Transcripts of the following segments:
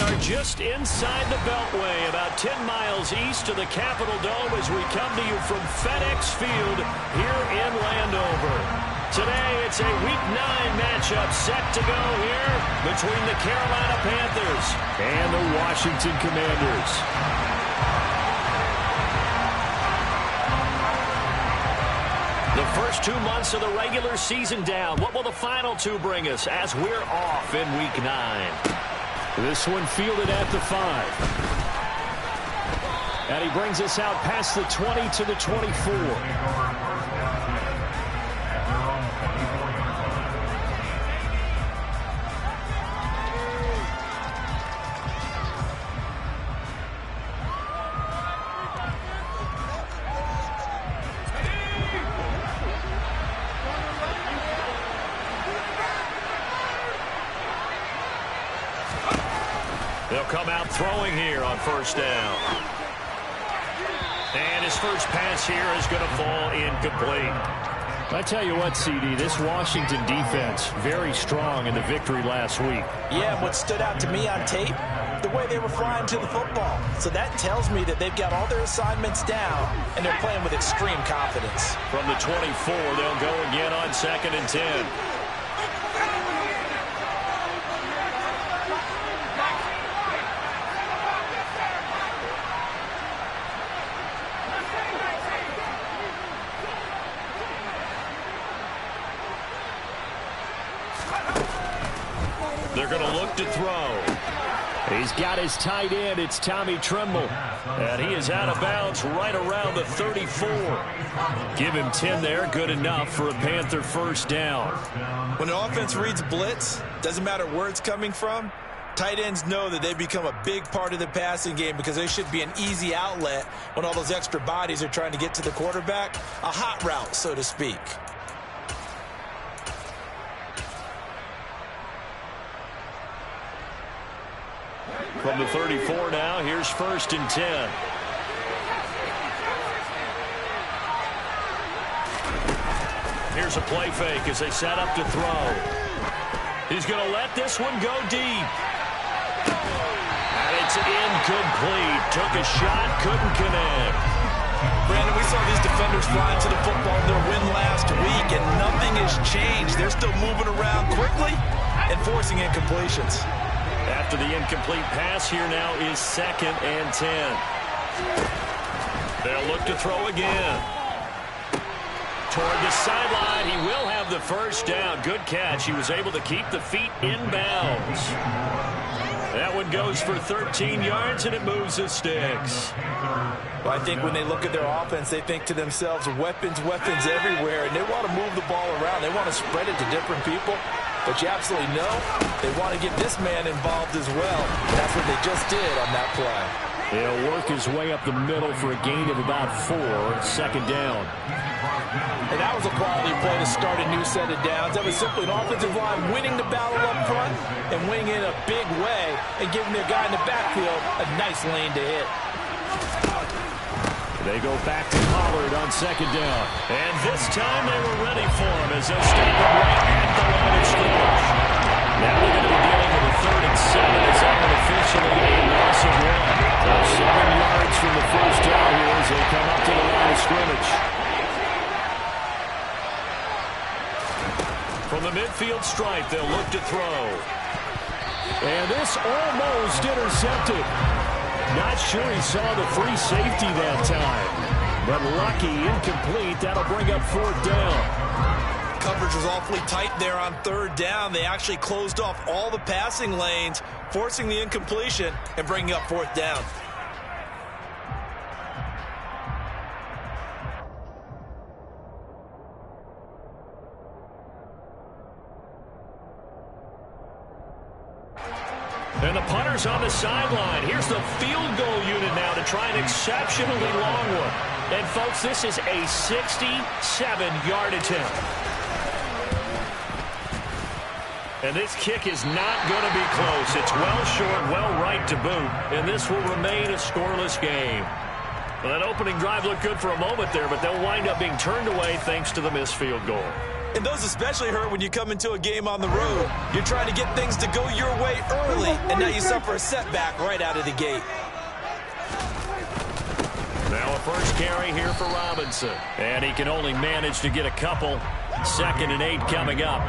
are just inside the Beltway, about 10 miles east of the Capitol Dome as we come to you from FedEx Field here in Landover. Today, it's a Week 9 matchup set to go here between the Carolina Panthers and the Washington Commanders. The first 2 months of the regular season down. What will the final 2 bring us as we're off in Week 9? This one fielded at the 5. And he brings us out past the 20 to the 24. They'll come out throwing here on first down. And his first pass here is going to fall incomplete. I tell you what, CD, this Washington defense, very strong in the victory last week. Yeah, and what stood out to me on tape, the way they were flying to the football. So that tells me that they've got all their assignments down, and they're playing with extreme confidence. From the 24, they'll go again on 2nd and 10. They're going to look to throw. He's got his tight end. It's Tommy Tremble. And he is out of bounds right around the 34. Give him 10 there. Good enough for a Panther first down. When the offense reads blitz, doesn't matter where it's coming from, tight ends know that they become a big part of the passing game because they should be an easy outlet when all those extra bodies are trying to get to the quarterback. A hot route, so to speak. From the 34 now, here's 1st and 10. Here's a play fake as they set up to throw. He's going to let this one go deep. And it's incomplete. Took a shot, couldn't connect. Brandon, we saw these defenders flying to the football in their win last week, and nothing has changed. They're still moving around quickly and forcing incompletions. After the incomplete pass, here now is 2nd and 10. They'll look to throw again. Toward the sideline, he will have the first down. Good catch. He was able to keep the feet in bounds. That one goes for 13 yards, and it moves the sticks. Well, I think when they look at their offense, they think to themselves, weapons, weapons everywhere, and they want to move the ball around. They want to spread it to different people. But you absolutely know they want to get this man involved as well. That's what they just did on that play. He'll work his way up the middle for a gain of about 4, 2nd down. And that was a quality play to start a new set of downs. That was simply an offensive line winning the battle up front and winning in a big way and giving their guy in the backfield a nice lane to hit. They go back to Pollard on 2nd down. And this time they were ready for him as they'll stop him right at the line of scrimmage. Now they're going to be dealing with a 3rd and 7 as that one officially a loss of 1. 7 yards from the first down here as they come up to the line of scrimmage. From the midfield stripe, they'll look to throw. And this almost intercepted. Not sure he saw the free safety that time. But lucky, incomplete. That'll bring up 4th down. Coverage was awfully tight there on 3rd down. They actually closed off all the passing lanes, forcing the incompletion and bringing up 4th down. And the punter's on the sideline. Here's the field goal unit now to try an exceptionally long one. And, folks, this is a 67-yard attempt. And this kick is not going to be close. It's well short, well right to boot. And this will remain a scoreless game. Well, that opening drive looked good for a moment there, but they'll wind up being turned away thanks to the missed field goal. And those especially hurt when you come into a game on the road. You're trying to get things to go your way early, and now you suffer a setback right out of the gate. Now a first carry here for Robinson. And he can only manage to get a couple. 2nd and 8 coming up.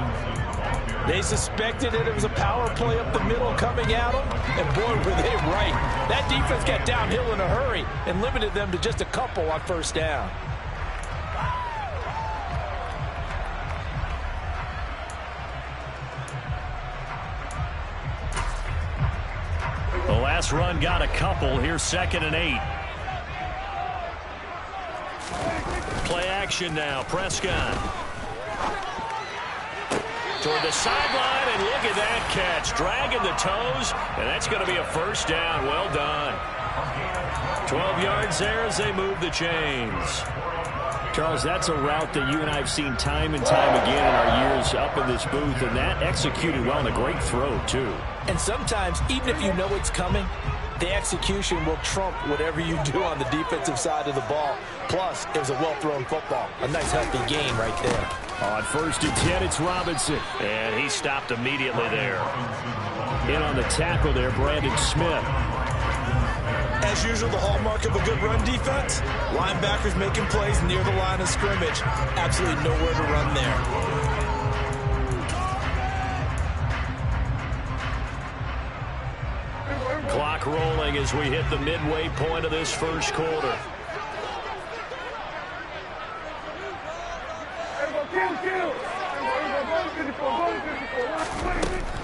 They suspected it was a power play up the middle coming at them, and boy, were they right. That defense got downhill in a hurry and limited them to just a couple on first down. The last run got a couple. Here's 2nd and 8. Play action now. Prescott. Toward the sideline, and look at that catch. Dragging the toes, and that's going to be a first down. Well done. 12 yards there as they move the chains. Charles, that's a route that you and I have seen time and time again in our years up in this booth, and that executed well, and a great throw, too. And sometimes, even if you know it's coming, the execution will trump whatever you do on the defensive side of the ball. Plus, it was a well-thrown football. A nice, healthy game right there. On 1st and 10, it's Robinson. And he stopped immediately there. In on the tackle there, Brandon Smith. As usual, the hallmark of a good run defense, linebackers making plays near the line of scrimmage. Absolutely nowhere to run there. Clock rolling as we hit the midway point of this first quarter.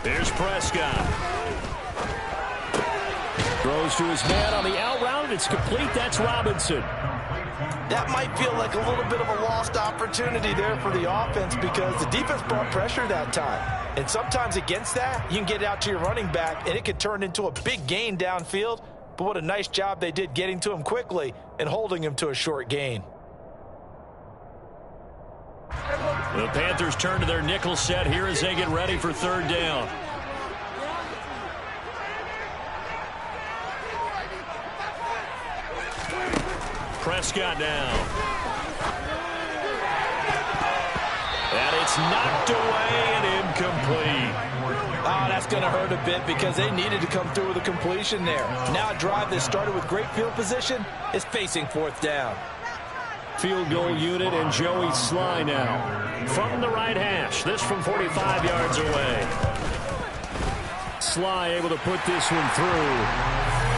Here's Prescott. Throws to his man on the out route, and it's complete. That's Robinson. That might feel like a little bit of a lost opportunity there for the offense because the defense brought pressure that time. And sometimes against that, you can get out to your running back, and it could turn into a big gain downfield. But what a nice job they did getting to him quickly and holding him to a short gain. The Panthers turn to their nickel set here as they get ready for 3rd down. Prescott down. And it's knocked away and incomplete. Oh, that's going to hurt a bit because they needed to come through with a completion there. Now a drive that started with great field position is facing 4th down. Field goal unit and Joey Sly now. From the right hash, this from 45 yards away. Sly able to put this one through.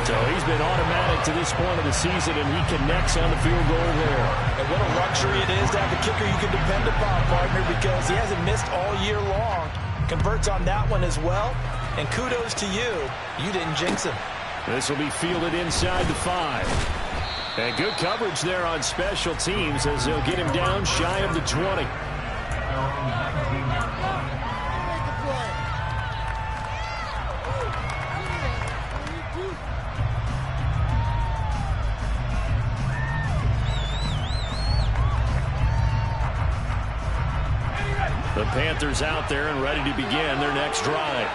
So he's been automatic to this point of the season, and he connects on the field goal there. And what a luxury it is to have a kicker you can depend upon, partner, because he hasn't missed all year long. Converts on that one as well. And kudos to you. You didn't jinx him. This will be fielded inside the 5. And good coverage there on special teams as they'll get him down shy of the 20. The Panthers out there and ready to begin their next drive.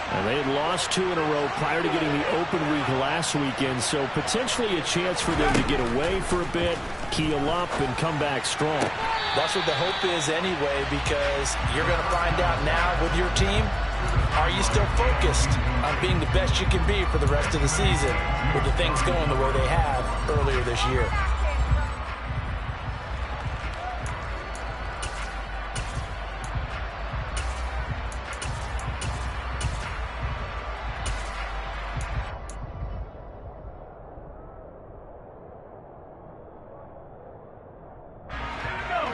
And they had lost 2 in a row prior to getting the open week last weekend, so potentially a chance for them to get away for a bit, keel up, and come back strong. That's what the hope is anyway, because you're going to find out now with your team, are you still focused on being the best you can be for the rest of the season with the things going the way they have earlier this year?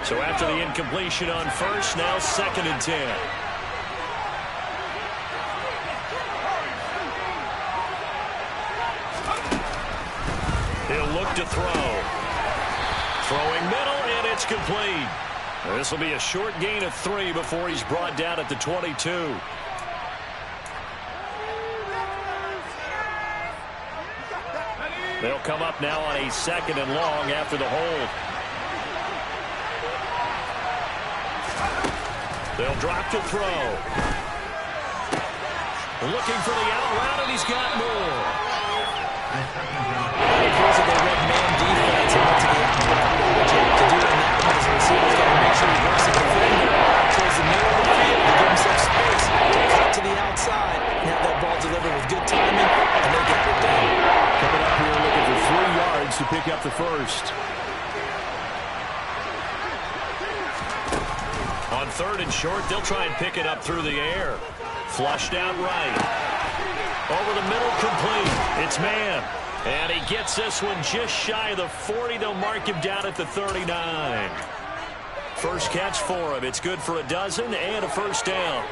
So after the incompletion on first, now 2nd and 10. He'll look to throw. Throwing middle, and it's complete. This will be a short gain of 3 before he's brought down at the 22. They'll come up now on a 2nd and long after the hold. They'll drop to throw. Looking for the out route, and he's got more. It feels like they read man defense and went to the out route. What you have to do in that one is the receiver's got to make sure he works the defender. deliver with good timing, and they get it done. Coming up here looking for 3 yards to pick up the first. On 3rd and short, they'll try and pick it up through the air. Flushed out right. Over the middle, complete. It's man. And he gets this one just shy of the 40. They'll mark him down at the 39. First catch for him. It's good for a dozen and a first down.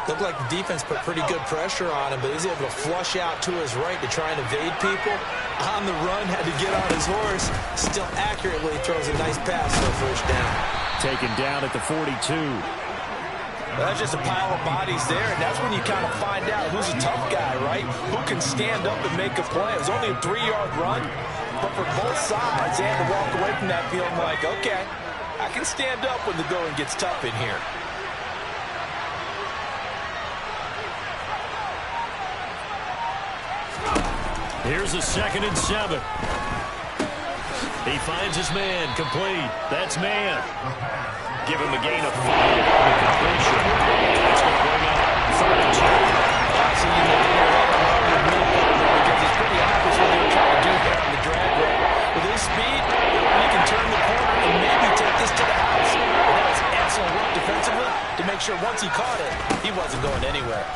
Looked like the defense put pretty good pressure on him, but he's able to flush out to his right to try and evade people. On the run, had to get on his horse. Still accurately throws a nice pass for a first down. Taken down at the 42. That's just a pile of bodies there, and that's when you kind of find out who's a tough guy, right? Who can stand up and make a play. It was only a 3-yard run, but for both sides, they had to walk away from that feeling like, okay, I can stand up when the going gets tough in here. Here's a 2nd and 7. He finds his man, complete. That's man. Give him a gain of 5 on the completion. That's going to bring up 3rd and 2. So you know because it's pretty obvious what they were trying to do there on the drag route. With his speed, you can turn the corner and maybe take this to the house. And that was excellent work defensively to make sure once he caught it, he wasn't going anywhere.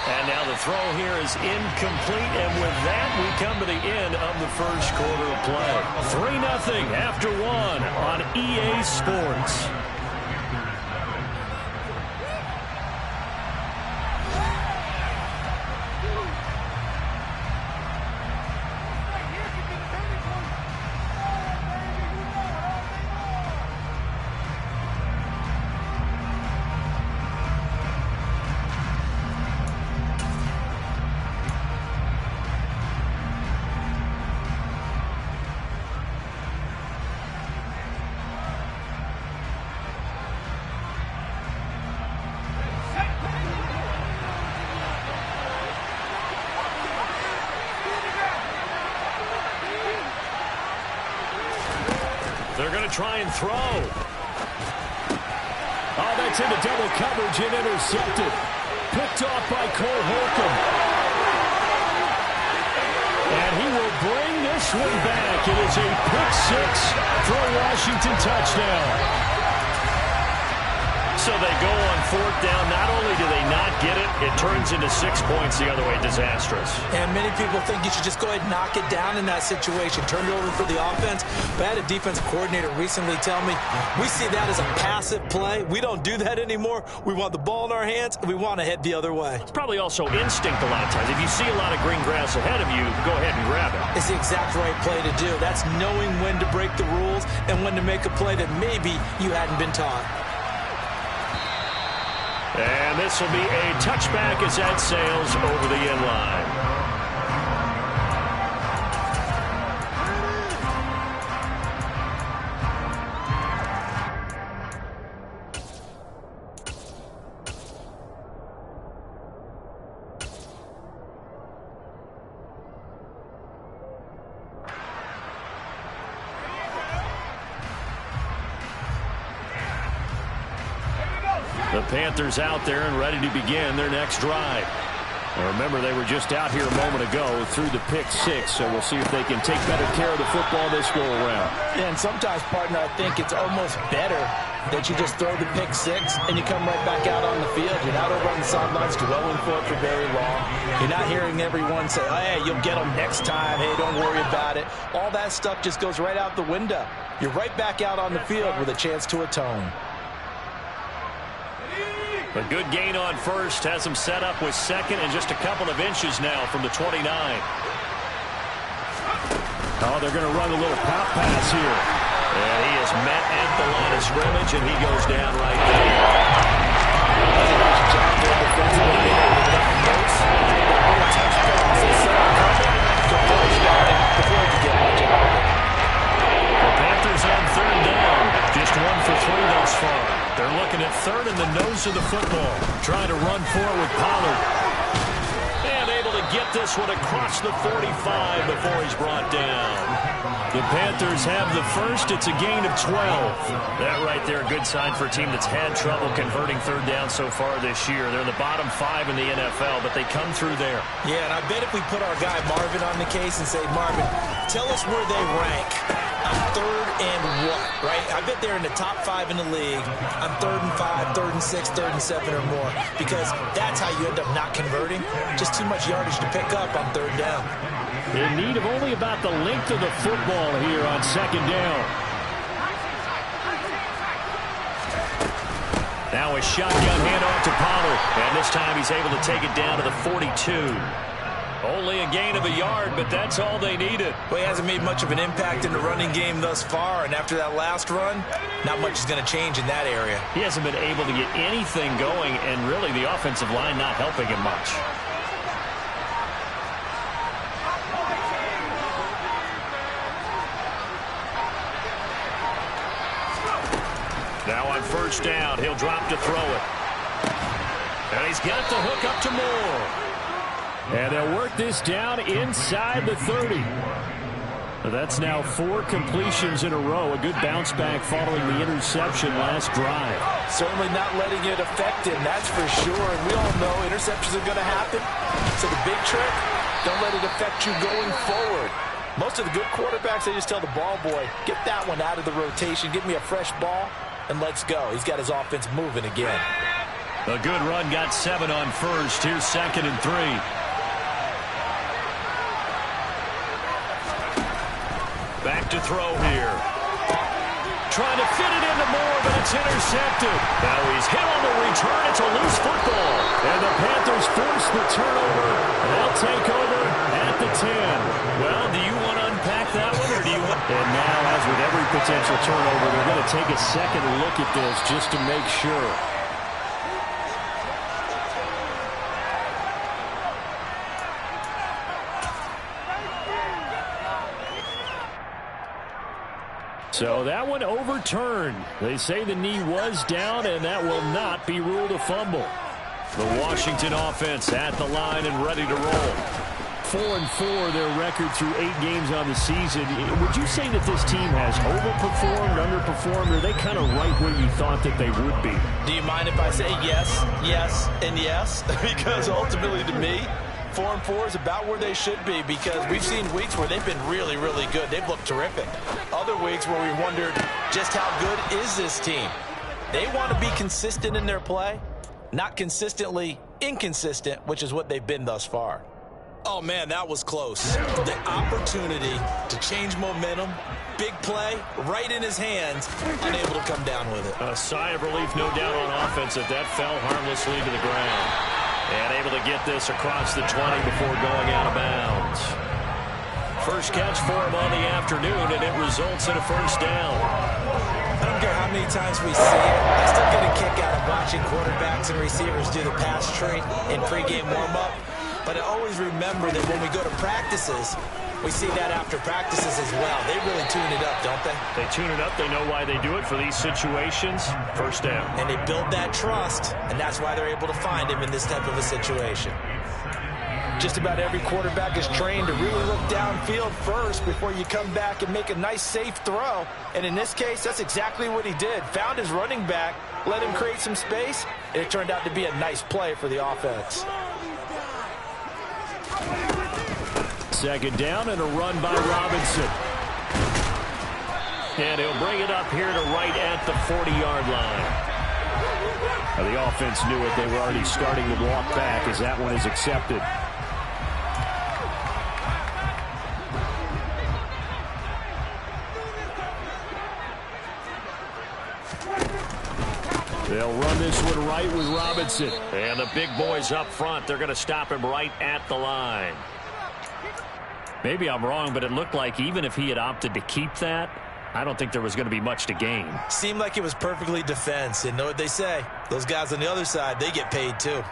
And now the throw here is incomplete, and with that, we come to the end of the first quarter of play. 3-0 after 1 on EA Sports. They're going to try and throw. Oh, that's into double coverage and intercepted. Picked off by Cole Holcomb. And he will bring this one back. It is a pick-6 for a Washington touchdown. So they go on 4th down. Not only do they not get it, it turns into 6 points the other way. Disastrous. And many people think you should just go ahead and knock it down in that situation. Turn it over for the offense. But I had a defensive coordinator recently tell me, we see that as a passive play. We don't do that anymore. We want the ball in our hands, and we want to head the other way. It's probably also instinct a lot of times. If you see a lot of green grass ahead of you, go ahead and grab it. It's the exact right play to do. That's knowing when to break the rules and when to make a play that maybe you hadn't been taught. And this will be a touchback as that sails over the end line. The Panthers out there and ready to begin their next drive. Now remember, they were just out here a moment ago through the pick-6, so we'll see if they can take better care of the football this go-around. And sometimes, partner, I think it's almost better that you just throw the pick-6 and you come right back out on the field. You're not over on the sidelines dwelling for it for very long. You're not hearing everyone say, oh, hey, you'll get them next time. Hey, don't worry about it. All that stuff just goes right out the window. You're right back out on the field with a chance to atone. A good gain on first, has him set up with 2nd and just a couple of inches now from the 29. Oh, they're going to run a little pop pass here. And he is met at the line of scrimmage, and he goes down right there. The Panthers on 3rd down. Just 1 for 3 thus far. They're looking at 3rd and the nose of the football. Trying to run forward with Pollard. And able to get this one across the 45 before he's brought down. The Panthers have the first. It's a gain of 12. That right there, a good sign for a team that's had trouble converting third down so far this year. They're in the bottom 5 in the NFL, but they come through there. Yeah, and I bet if we put our guy Marvin on the case and say, Marvin, tell us where they rank on third and what, right? I bet they're in the top 5 in the league on 3rd and 5, 3rd and 6, 3rd and 7 or more, because that's how you end up not converting. Just too much yardage to pick up on third down. In need of only about the length of the football here on second down. Now a shotgun handoff to Pollard. And this time he's able to take it down to the 42. Only a gain of a yard, but that's all they needed. Well, he hasn't made much of an impact in the running game thus far, and after that last run, not much is going to change in that area. He hasn't been able to get anything going, and really the offensive line not helping him much. Now on first down, he'll drop to throw it. And he's got the hook up to Moore. And they'll work this down inside the 30. That's now 4 completions in a row. A good bounce back following the interception last drive. Certainly not letting it affect him, that's for sure. And we all know interceptions are going to happen. So the big trick, don't let it affect you going forward. Most of the good quarterbacks, they just tell the ball boy, get that one out of the rotation, give me a fresh ball, and let's go. He's got his offense moving again. A good run, got 7 on first. Here's 2nd and 3. Back to throw here. Trying to fit it into Moore, but it's intercepted. Now he's hit on the return. It's a loose football. And the Panthers force the turnover. They'll take over at the 10. Well, do you want to unpack that one, or do you want... And now, as with every potential turnover, they're going to take a second look at this just to make sure. So that one overturned. They say the knee was down, and that will not be ruled a fumble. The Washington offense at the line and ready to roll. 4-4 their record through 8 games on the season. Would you say that this team has overperformed, underperformed, or are they kind of right where you thought that they would be? Do you mind if I say yes, yes, and yes? Because ultimately to me, 4-4 is about where they should be, because we've seen weeks where they've been really, really good. They've looked terrific. Other weeks where we wondered just how good is this team. They want to be consistent in their play, not consistently inconsistent, which is what they've been thus far. Oh, man, that was close. The opportunity to change momentum, big play, right in his hands, unable to come down with it. A sigh of relief, no doubt, on offense if that fell harmlessly to the ground. And able to get this across the 20 before going out of bounds. First catch for him on the afternoon, and it results in a first down. I don't care how many times we see it. I still get a kick out of watching quarterbacks and receivers do the pass tree in pregame warm-up. But I always remember that when we go to practices, we see that after practices as well. They really tune it up, don't they? They tune it up. They know why they do it for these situations. First down. And they build that trust, and that's why they're able to find him in this type of a situation. Just about every quarterback is trained to really look downfield first before you come back and make a nice, safe throw. And in this case, that's exactly what he did. Found his running back, let him create some space, and it turned out to be a nice play for the offense. Second down and a run by Robinson. And he'll bring it up here to right at the 40-yard line. Now, the offense knew it. They were already starting to walk back as that one is accepted. They'll run this one right with Robinson. And the big boys up front, they're going to stop him right at the line. Maybe I'm wrong, but it looked like even if he had opted to keep that, I don't think there was going to be much to gain. Seemed like it was perfectly defense. And know what they say? Those guys on the other side, they get paid too.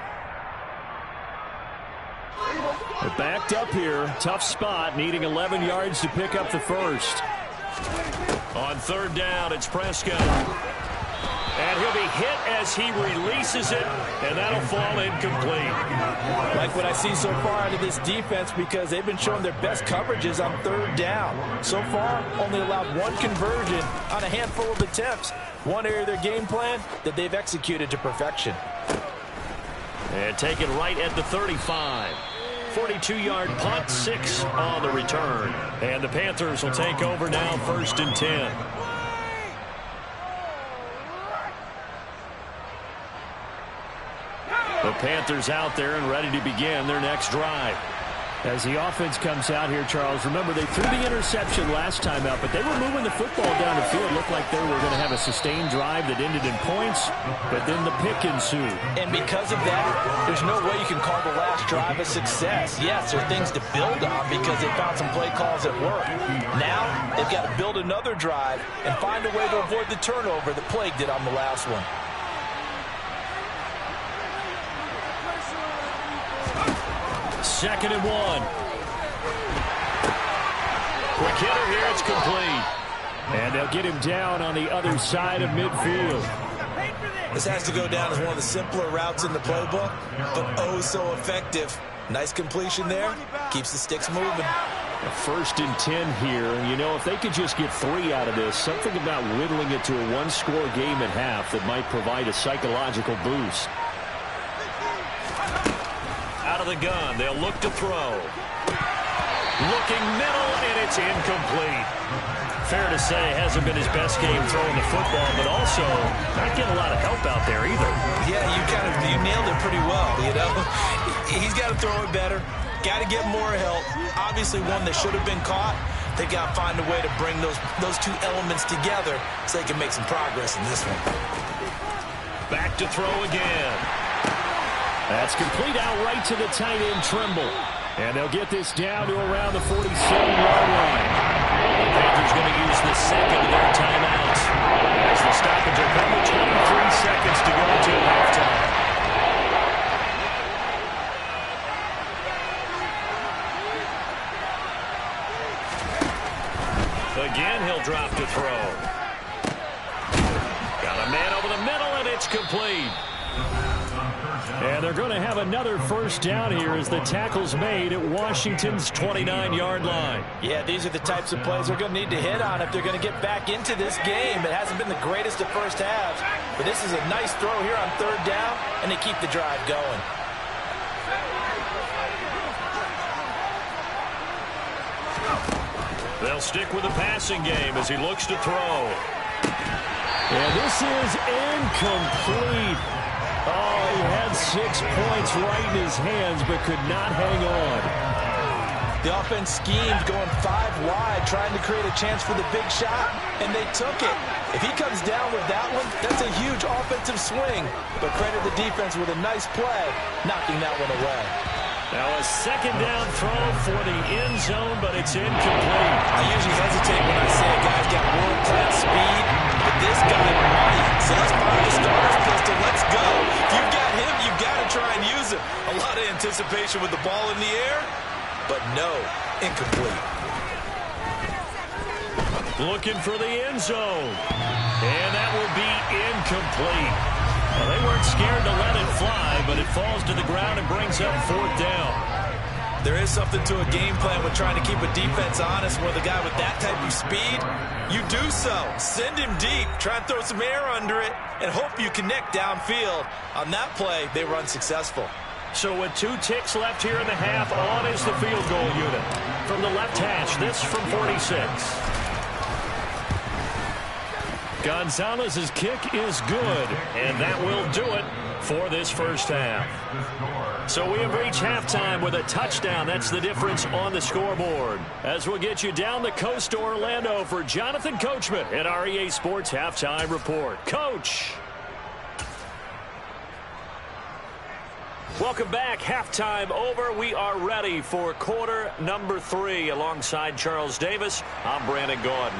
They're backed up here. Tough spot, needing 11 yards to pick up the first. On third down, it's Prescott. And he'll be hit as he releases it, and that'll fall incomplete. Like what I see so far out of this defense, because they've been showing their best coverages on third down. So far, only allowed one conversion on a handful of attempts. One area of their game plan that they've executed to perfection. And taken right at the 35. 42-yard punt, 6 on the return. And the Panthers will take over now, 1st and 10. The Panthers out there and ready to begin their next drive. As the offense comes out here, Charles, remember they threw the interception last time out, but they were moving the football down the field. Looked like they were going to have a sustained drive that ended in points, but then the pick ensued. And because of that, there's no way you can call the last drive a success. Yes, there are things to build on because they found some play calls that work. Now, they've got to build another drive and find a way to avoid the turnover that plagued it on the last one. 2nd and 1. Quick hitter here, it's complete. And they'll get him down on the other side of midfield. This has to go down as one of the simpler routes in the playbook, but oh so effective. Nice completion there. Keeps the sticks moving. 1st and 10 here. And, you know, if they could just get 3 out of this, something about whittling it to a one-score game at half that might provide a psychological boost. Out of the gun, they'll look to throw. Looking middle, and it's incomplete. Fair to say, hasn't been his best game throwing the football, but also not getting a lot of help out there either. Yeah, you nailed it pretty well, you know. He's got to throw it better. Got to get more help. Obviously one that should have been caught. They got to find a way to bring those two elements together so they can make some progress in this one. Back to throw again. That's complete out right to the tight end, Trimble. And they'll get this down to around the 47-yard line. The Panthers going to use the second of their timeouts as the stoppage will come with 23 seconds to go until halftime. Again, he'll drop to throw. Got a man over the middle, and it's complete. And they're going to have another 1st down here as the tackle's made at Washington's 29-yard line. Yeah, these are the types of plays they're going to need to hit on if they're going to get back into this game. It hasn't been the greatest of first halves, but this is a nice throw here on 3rd down, and they keep the drive going. They'll stick with the passing game as he looks to throw. And this is incomplete. Oh, he had 6 points right in his hands, but could not hang on. The offense schemed going 5 wide, trying to create a chance for the big shot, and they took it. If he comes down with that one, that's a huge offensive swing. But credit the defense with a nice play, knocking that one away. Now a 2nd down throw for the end zone, but it's incomplete. I usually hesitate when I say a guy's got world-class speed, but this guy might. So let's fire the starter's pistol. Let's go. If you've got him, you've got to try and use him. A lot of anticipation with the ball in the air, but no, incomplete. Looking for the end zone, and that will be incomplete. Well, they weren't scared to let it fly, but it falls to the ground and brings up 4th down. There is something to a game plan with trying to keep a defense honest with a guy with that type of speed. You do so. Send him deep. Try and throw some air under it and hope you connect downfield. On that play, they were unsuccessful. So with 2 ticks left here in the half, on is the field goal unit. From the left hash, this from 46. Gonzalez's kick is good, and that will do it for this 1st half. So we have reached halftime with a touchdown. That's the difference on the scoreboard. As we'll get you down the coast to Orlando for Jonathan Coachman at our EA Sports Halftime Report. Coach. Welcome back. Halftime over. We are ready for quarter number 3. Alongside Charles Davis, I'm Brandon Gordon.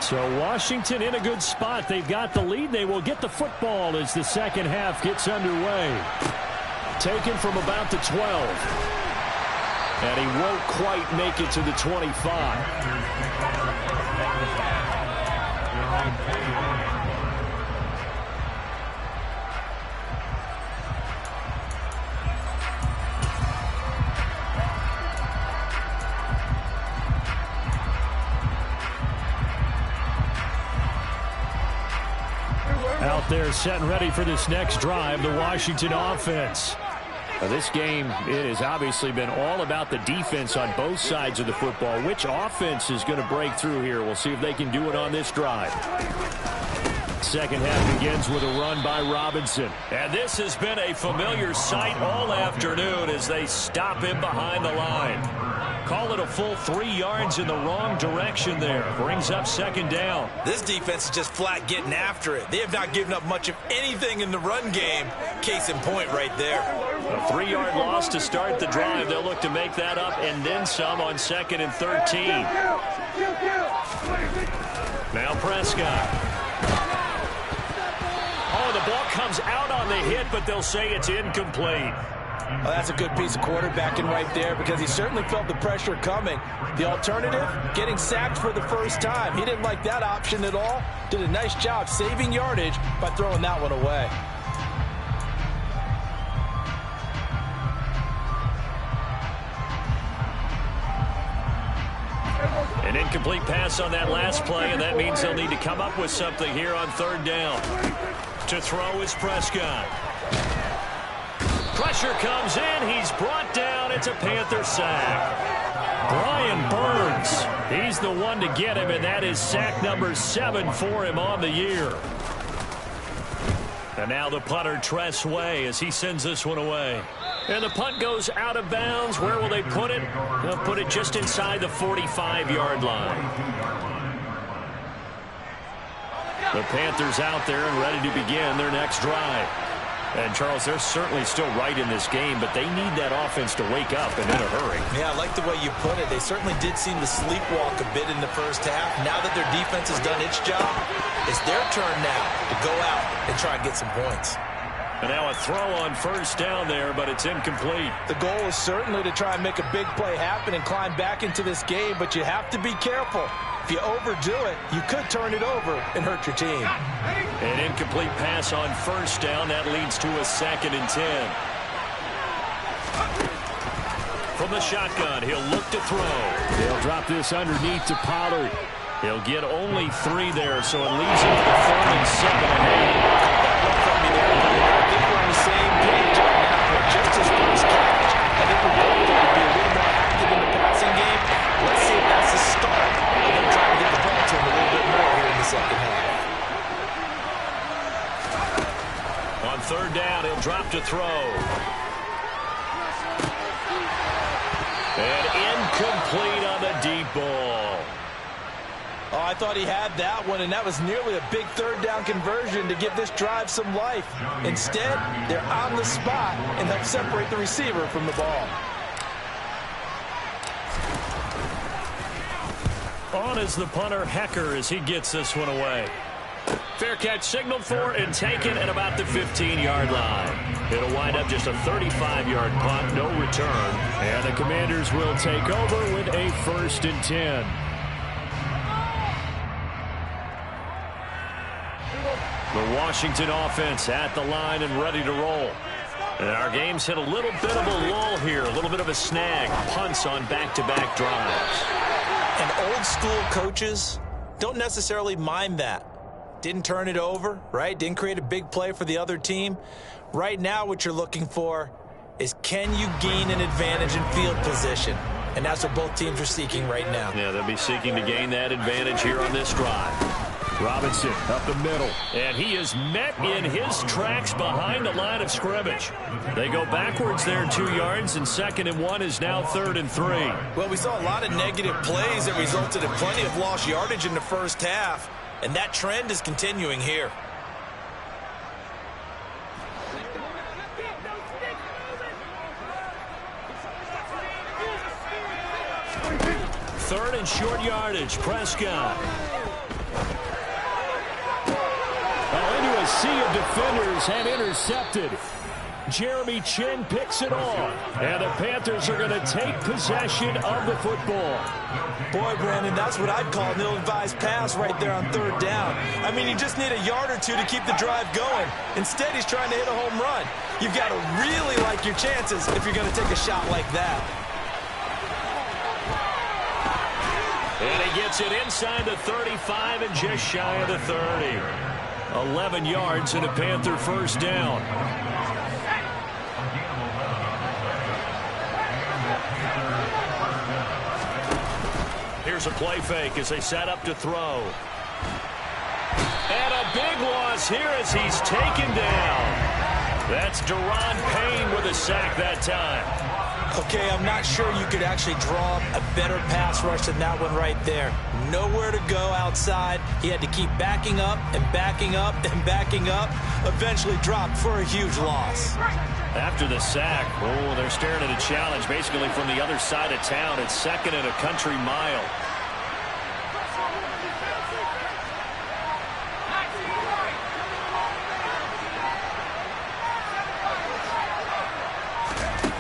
So Washington in a good spot. They've got the lead. They will get the football as the 2nd half gets underway. Taken from about the 12. And he won't quite make it to the 25. Out there set and ready for this next drive, the Washington offense. Now this game, it has obviously been all about the defense on both sides of the football. Which offense is going to break through here? We'll see if they can do it on this drive. Second half begins with a run by Robinson. And this has been a familiar sight all afternoon as they stop him behind the line. Call it a full 3 yards in the wrong direction there. Brings up second down. This defense is just flat getting after it. They have not given up much of anything in the run game. Case in point right there. A 3-yard loss to start the drive. They'll look to make that up and then some on 2nd and 13. Now Prescott. Oh, the ball comes out on the hit, but they'll say it's incomplete. Well, that's a good piece of quarterbacking right there because he certainly felt the pressure coming. The alternative, getting sacked for the first time. He didn't like that option at all. Did a nice job saving yardage by throwing that one away. An incomplete pass on that last play, and that means they'll need to come up with something here on 3rd down. To throw is Prescott. Pressure comes in. He's brought down. It's a Panther sack. Brian Burns, he's the one to get him, and that is sack number 7 for him on the year. And now the punter, Tress Way, as he sends this one away. And the punt goes out of bounds. Where will they put it? They'll put it just inside the 45-yard line. The Panthers out there and ready to begin their next drive. And, Charles, they're certainly still right in this game, but they need that offense to wake up and in a hurry. Yeah, I like the way you put it. They certainly did seem to sleepwalk a bit in the first half. Now that their defense has done its job, it's their turn now to go out and try and get some points. And now a throw on 1st down there, but it's incomplete. The goal is certainly to try and make a big play happen and climb back into this game, but you have to be careful. If you overdo it, you could turn it over and hurt your team. An incomplete pass on 1st down. That leads to a 2nd and 10. From the shotgun, he'll look to throw. They'll drop this underneath to Pollard. He'll get only 3 there, so it leaves him with a 3rd and 7 ahead. I think we're on the same page on that one. Just his first catch. I think we're both going to be a little more active in the passing game. Let's see if that's the start. We're going to try to get the ball to him a little bit more here in the second half. On 3rd down, he'll drop to throw. And incomplete on the deep ball. Oh, I thought he had that one, and that was nearly a big 3rd down conversion to give this drive some life. Instead, they're on the spot and help separate the receiver from the ball. On is the punter, Hecker, as he gets this one away. Fair catch signaled for and taken at about the 15-yard line. It'll wind up just a 35-yard punt, no return. And the Commanders will take over with a 1st and 10. The Washington offense at the line and ready to roll. And our game's hit a little bit of a lull here, a little bit of a snag. Punts on back-to-back drives. And old-school coaches don't necessarily mind that. Didn't turn it over, right? Didn't create a big play for the other team. Right now, what you're looking for is, can you gain an advantage in field position? And that's what both teams are seeking right now. Yeah, they'll be seeking to gain that advantage here on this drive. Robinson up the middle. And he is met in his tracks behind the line of scrimmage. They go backwards there 2 yards, and 2nd and 1 is now 3rd and 3. Well, we saw a lot of negative plays that resulted in plenty of lost yardage in the first half, and that trend is continuing here. Third and short yardage, Prescott. Into a sea of defenders and intercepted. Jeremy Chin picks it off. And the Panthers are going to take possession of the football. Boy, Brandon, that's what I'd call an ill-advised pass right there on third down. I mean, you just need a yard or two to keep the drive going. Instead, he's trying to hit a home run. You've got to really like your chances if you're going to take a shot like that. And he gets it inside the 35 and just shy of the 30. 11 yards and a Panther first down. Here's a play fake as they set up to throw. And a big loss here as he's taken down. That's Deron Payne with a sack that time. Okay, I'm not sure you could actually draw a better pass rush than that one right there. Nowhere to go outside. He had to keep backing up and backing up and backing up. Eventually dropped for a huge loss. After the sack, oh, they're staring at a challenge basically from the other side of town. It's second and a country mile.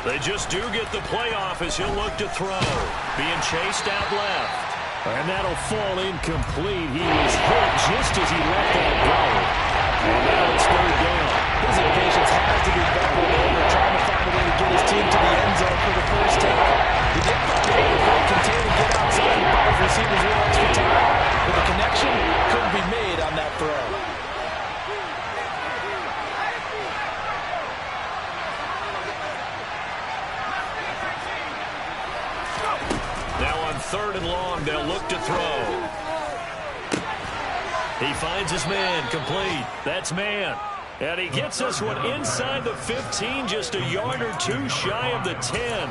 They just do get the playoff as he'll look to throw. Being chased out left. And that'll fall incomplete. He was hit just as he let that go. And now it's third down. His impatience has to be buckled over, trying to find a way to get his team to the end zone for the first time. He did find a way to contain and get outside and buy his receivers a little extra time. But the connection couldn't be made on that throw. Third and long, they'll look to throw. He finds his man, complete. That's man. And he gets this one inside the 15, just a yard or two shy of the 10.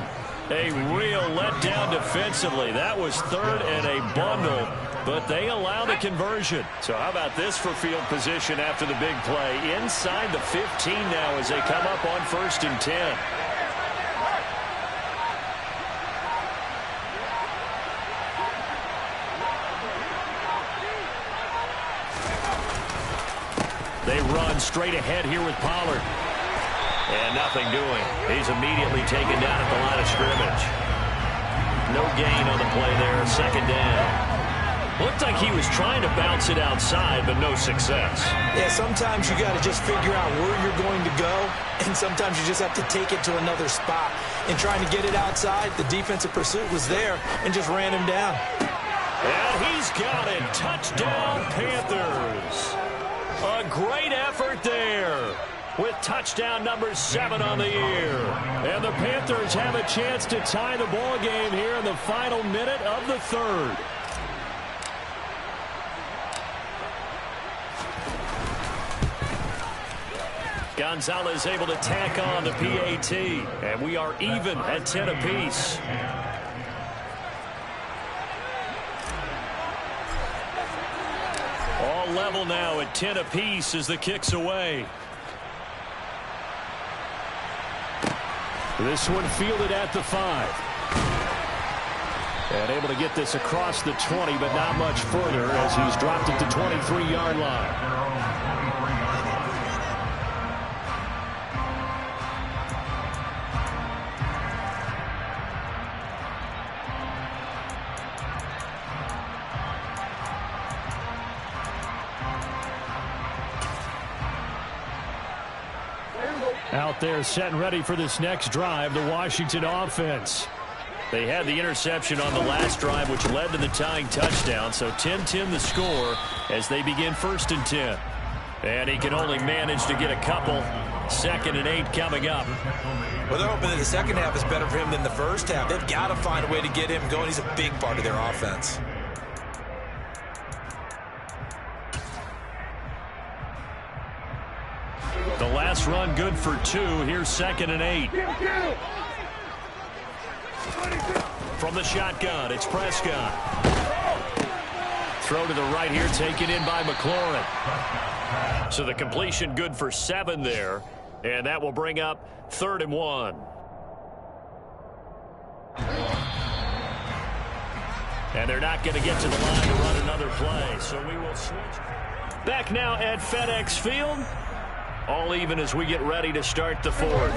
A real letdown defensively. That was third and a bundle, but they allow the conversion. So how about this for field position after the big play? Inside the 15 now as they come up on 1st and 10. They run straight ahead here with Pollard. And nothing doing. He's immediately taken down at the line of scrimmage. No gain on the play there. Second down. Looked like he was trying to bounce it outside, but no success. Yeah, sometimes you got to just figure out where you're going to go, and sometimes you just have to take it to another spot. In trying to get it outside, the defensive pursuit was there and just ran him down. And he's got it. Touchdown, Panthers. A great effort there with touchdown number 7 on the year. And the Panthers have a chance to tie the ball game here in the final minute of the third. Gonzalez able to tack on the PAT. And we are even at 10 apiece. All level now at 10 apiece as the kick's away. This one fielded at the 5. And able to get this across the 20, but not much further as he's dropped it to 23-yard line. Out there set and ready for this next drive, the Washington offense. They had the interception on the last drive, which led to the tying touchdown. So 10-10 the score as they begin 1st and 10. And he can only manage to get a couple. 2nd and 8 coming up. Well, they're hoping that the second half is better for him than the first half. They've got to find a way to get him going. He's a big part of their offense. The last run good for 2. Here's 2nd and 8. From the shotgun, it's Prescott. Throw to the right here, taken in by McLaurin. So the completion good for 7 there. And that will bring up 3rd and 1. And they're not going to get to the line to run another play. So we will switch. Back now at FedEx Field. All even as we get ready to start the fourth.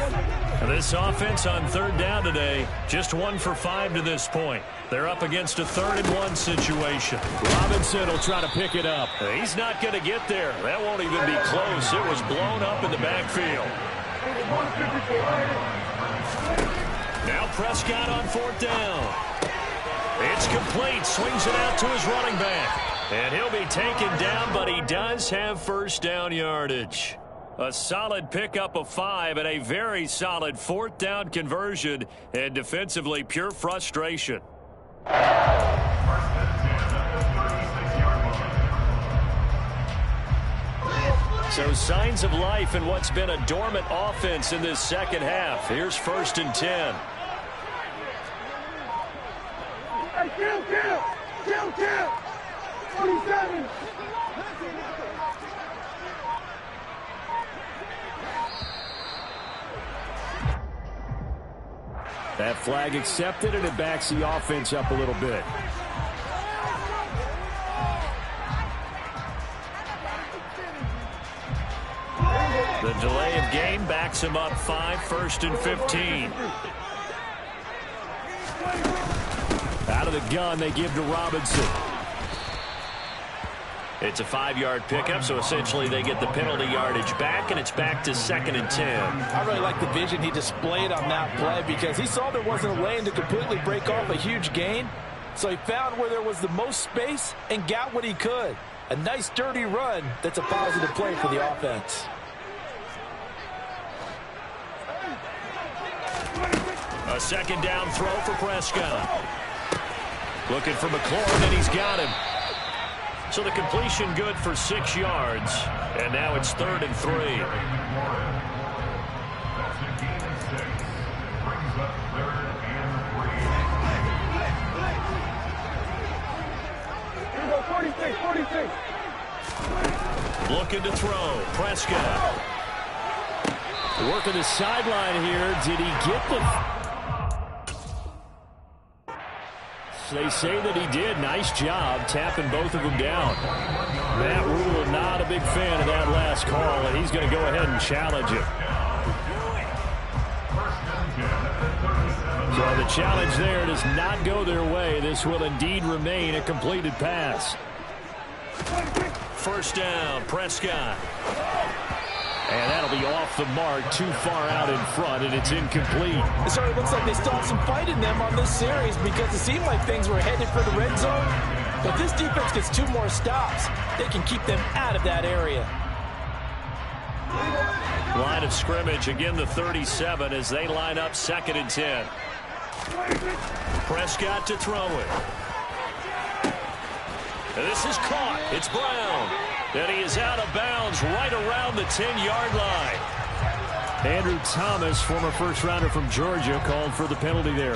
And this offense on third down today, just 1 for 5 to this point. They're up against a 3rd-and-1 situation. Robinson will try to pick it up. He's not going to get there. That won't even be close. It was blown up in the backfield. Now Prescott on 4th down. It's complete. Swings it out to his running back. And he'll be taken down, but he does have first down yardage. A solid pickup of 5 and a very solid 4th down conversion, and defensively pure frustration. So signs of life in what's been a dormant offense in this second half. Here's 1st and 10. Hey, kill! 47! That flag accepted, and it backs the offense up a little bit. The delay of game backs him up 5, 1st and 15. Out of the gun, they give to Robinson. It's a 5-yard pickup, so essentially they get the penalty yardage back, and it's back to 2nd and 10. I really like the vision he displayed on that play because he saw there wasn't a lane to completely break off a huge gain. So he found where there was the most space and got what he could. A nice, dirty run that's a positive play for the offense. A 2nd down throw for Prescott. Looking for McLaurin, and he's got him. So the completion good for 6 yards. And now it's 3rd and 3. Here we go, 46. Looking to throw. Prescott. Working the sideline here. Did he get the... They say that he did. Nice job tapping both of them down. Matt Rule, not a big fan of that last call, and he's going to go ahead and challenge it. So the challenge there does not go their way. This will indeed remain a completed pass. 1st down, Prescott. And that'll be off the mark, too far out in front, and it's incomplete. It certainly looks like they still have some fight in them on this series because it seemed like things were headed for the red zone. But this defense gets 2 more stops. They can keep them out of that area. Line of scrimmage, again the 37 as they line up 2nd and 10. Prescott to throw it. And this is caught. It's Brown. And he is out of bounds right around the 10-yard line. Andrew Thomas, former first-rounder from Georgia, called for the penalty there.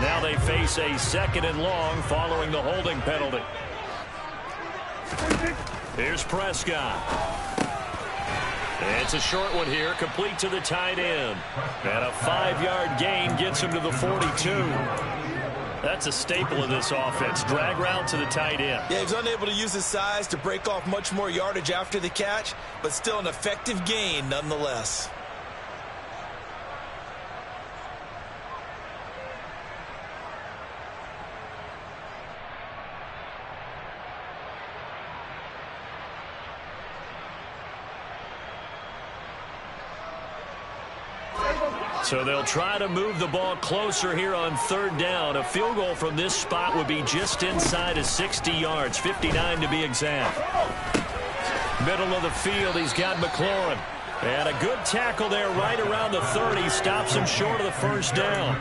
Now they face a 2nd and long following the holding penalty. Here's Prescott. It's a short one here, complete to the tight end. And a 5-yard gain gets him to the 42. That's a staple of this offense. Drag route to the tight end. Yeah, he's unable to use his size to break off much more yardage after the catch, but still an effective gain nonetheless. So they'll try to move the ball closer here on 3rd down. A field goal from this spot would be just inside of 60 yards, 59 to be exact. Middle of the field, he's got McLaurin. And a good tackle there right around the 30. Stops him short of the 1st down.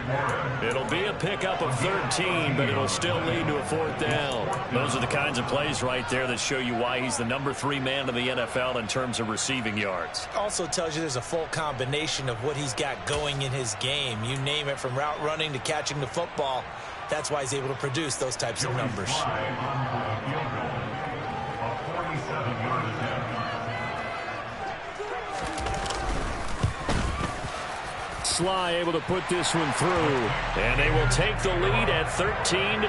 It'll be a pickup of 13, but it'll still lead to a 4th down. Those are the kinds of plays right there that show you why he's the number 3 man in the NFL in terms of receiving yards. Also tells you there's a full combination of what he's got going in his game. You name it, from route running to catching the football. That's why he's able to produce those types of numbers. Sly able to put this one through. And they will take the lead at 13-10.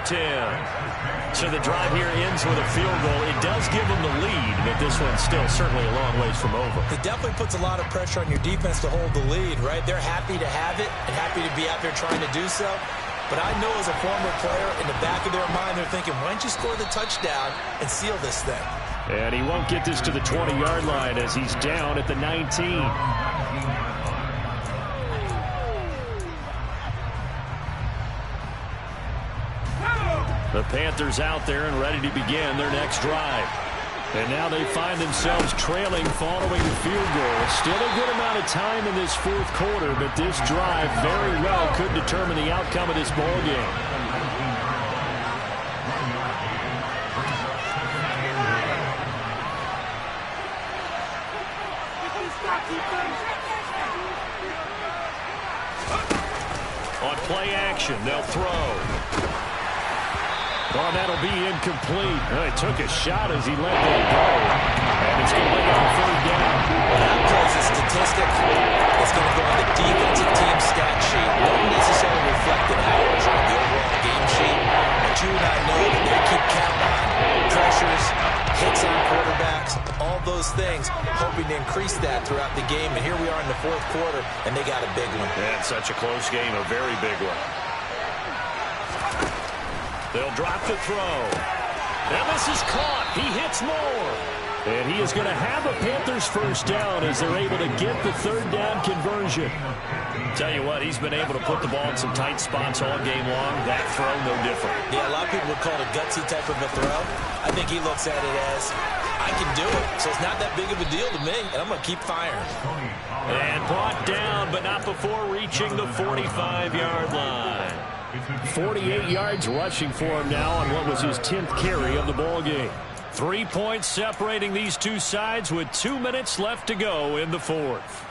So the drive here ends with a field goal. It does give them the lead, but this one's still certainly a long ways from over. It definitely puts a lot of pressure on your defense to hold the lead, right? They're happy to have it and happy to be out there trying to do so. But I know as a former player, in the back of their mind, they're thinking, why don't you score the touchdown and seal this thing? And he won't get this to the 20-yard line as he's down at the 19. The Panthers out there and ready to begin their next drive. And now they find themselves trailing following the field goal. Still a good amount of time in this fourth quarter, but this drive very well could determine the outcome of this ball game. On play action, they'll throw. Oh, that'll be incomplete. He took a shot as he let that go. And it's going to bring up a third down. Well, that plays a statistic. It's going to go on the defensive team stat sheet. Won't necessarily reflect the hours on the overall game sheet. But you and I know that they keep count on pressures, hits on quarterbacks, all those things, hoping to increase that throughout the game. And here we are in the fourth quarter, and they got a big one. That's such a close game, a very big one. They'll drop the throw. And this is caught. He hits more. And he is going to have a Panthers first down as they're able to get the third down conversion. Tell you what, he's been able to put the ball in some tight spots all game long. That throw, no different. Yeah, a lot of people would call it a gutsy type of a throw. I think he looks at it as, I can do it. So it's not that big of a deal to me, and I'm going to keep firing. And brought down, but not before reaching the 45-yard line. 48 yards rushing for him now on what was his 10th carry of the ball game. 3 points separating these two sides with 2 minutes left to go in the fourth.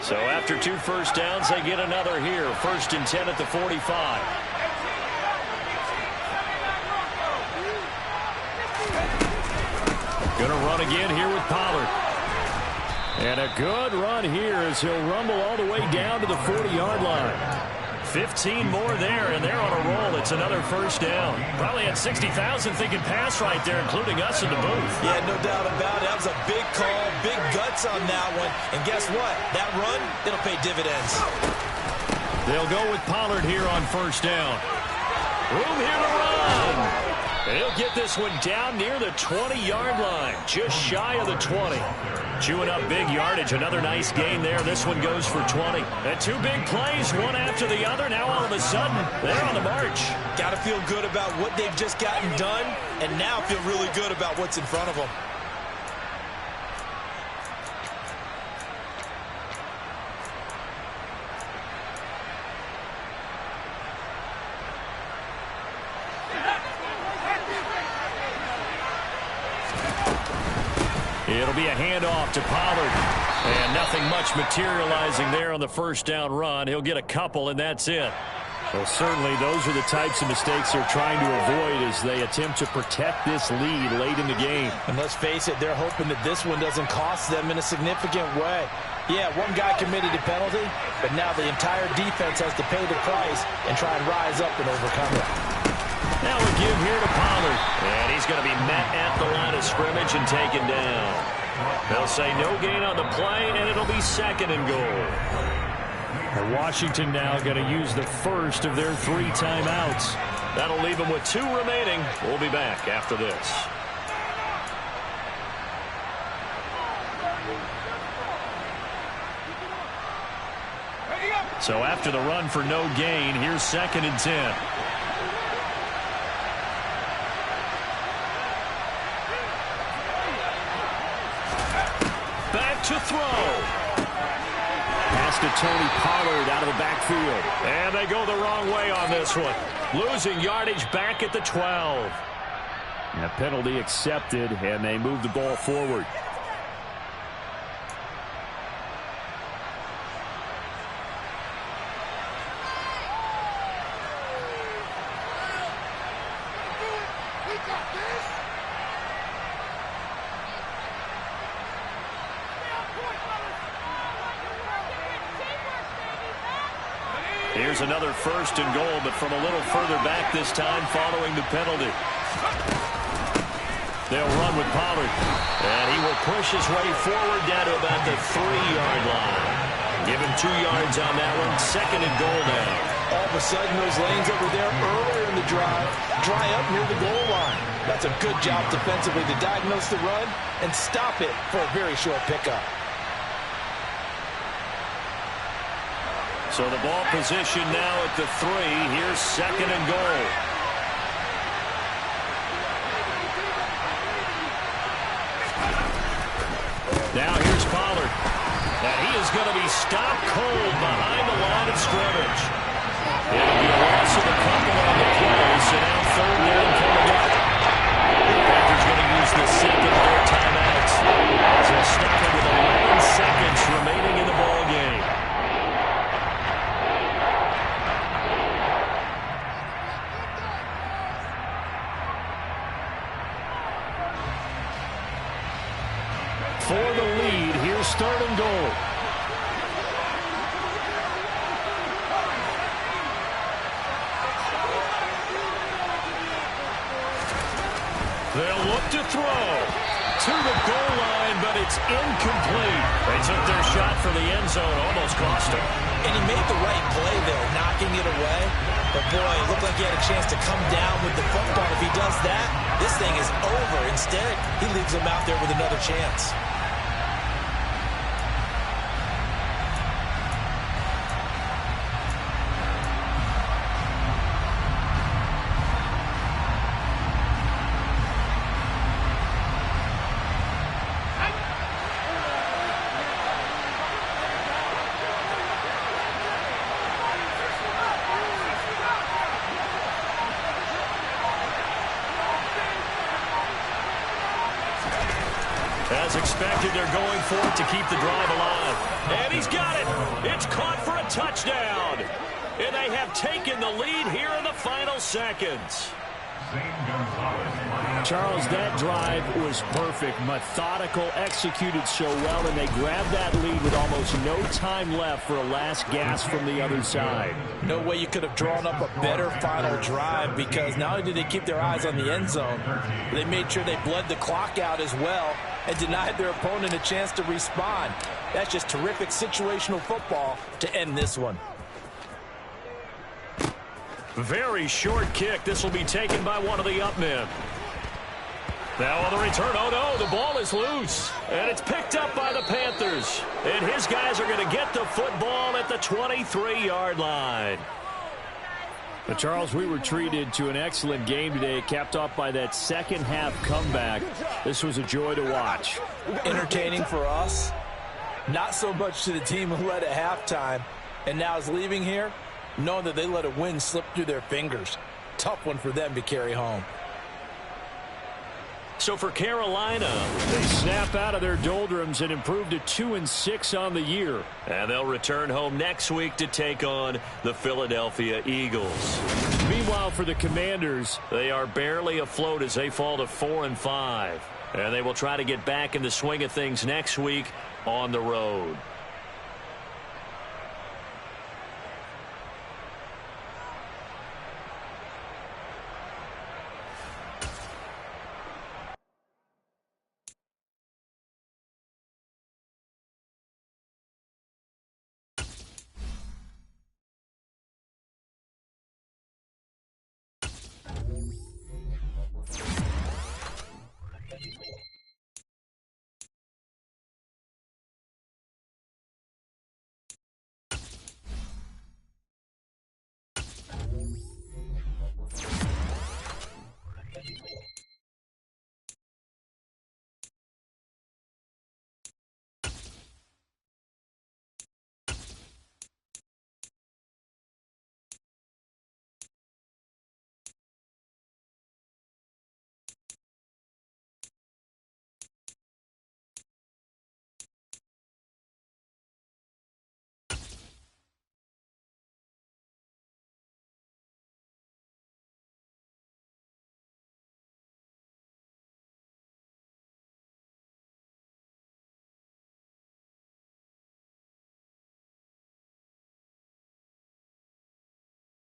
So after 2 first downs, they get another here. 1st and 10 at the 45. Going to run again here with Pollard. And a good run here as he'll rumble all the way down to the 40-yard line. 15 more there, and they're on a roll. It's another first down. Probably had 60,000 thinking pass right there, including us in the booth. Yeah, no doubt about it. That was a big call, big guts on that one. And guess what? That run, it'll pay dividends. They'll go with Pollard here on first down. Room here to run. And he'll get this one down near the 20-yard line, just shy of the 20. Chewing up big yardage. Another nice gain there. This one goes for 20. And 2 big plays, one after the other. Now all of a sudden, they're on the march. Got to feel good about what they've just gotten done, and now feel really good about what's in front of them. It'll be a handoff to Pollard. And nothing much materializing there on the first down run. He'll get a couple, and that's it. Well, certainly those are the types of mistakes they're trying to avoid as they attempt to protect this lead late in the game. And let's face it, they're hoping that this one doesn't cost them in a significant way. Yeah, one guy committed a penalty, but now the entire defense has to pay the price and try and rise up and overcome it. Now we give here to Pollard. And he's going to be met at the line of scrimmage and taken down. They'll say no gain on the play, and it'll be 2nd and goal. And Washington now going to use the first of their 3 timeouts. That'll leave them with 2 remaining. We'll be back after this. So after the run for no gain, here's 2nd and 10. To throw. Pass to Tony Pollard out of the backfield. And they go the wrong way on this one. Losing yardage back at the 12. And a penalty accepted, and they move the ball forward. We got this. Here's another 1st and goal, but from a little further back this time following the penalty. They'll run with Pollard. And he will push his way forward down to about the 3-yard line. Give him 2 yards on that one. 2nd and goal now. All of a sudden, those lanes over there earlier in the drive dry up near the goal line. That's a good job defensively to diagnose the run and stop it for a very short pickup. So the ball position now at the 3. Here's 2nd and goal. Now here's Pollard. And he is going to be stopped cold behind the line of scrimmage. It'll be a loss of a couple on the play, so now 3rd down coming up. The Panthers going to use the 2nd of their timeouts as they'll stop it with 11 seconds remaining in the ball game. For the lead, here's 3rd and goal. They'll look to throw to the goal line, but it's incomplete. They took their shot for the end zone, almost cost him. And he made the right play there, knocking it away. But, boy, it looked like he had a chance to come down with the football. If he does that, this thing is over. Instead, he leaves him out there with another chance. As expected, they're going for it to keep the drive alive. And he's got it. It's caught for a touchdown. And they have taken the lead here in the final seconds. Charles, that drive was perfect, methodical, executed so well, and they grabbed that lead with almost no time left for a last gasp from the other side. No way you could have drawn up a better final drive, because not only did they keep their eyes on the end zone, they made sure they bled the clock out as well and denied their opponent a chance to respond. That's just terrific situational football to end this one. Very short kick. This will be taken by one of the up men. Now on the return, oh no, the ball is loose. And it's picked up by the Panthers. And his guys are going to get the football at the 23-yard line. But Charles, we were treated to an excellent game today, capped off by that second half comeback. This was a joy to watch. Entertaining for us. Not so much to the team who led at halftime and now is leaving here, knowing that they let a win slip through their fingers. Tough one for them to carry home. So for Carolina, they snap out of their doldrums and improve to 2-6 on the year. And they'll return home next week to take on the Philadelphia Eagles. Meanwhile, for the Commanders, they are barely afloat as they fall to 4-5. And they will try to get back in the swing of things next week on the road.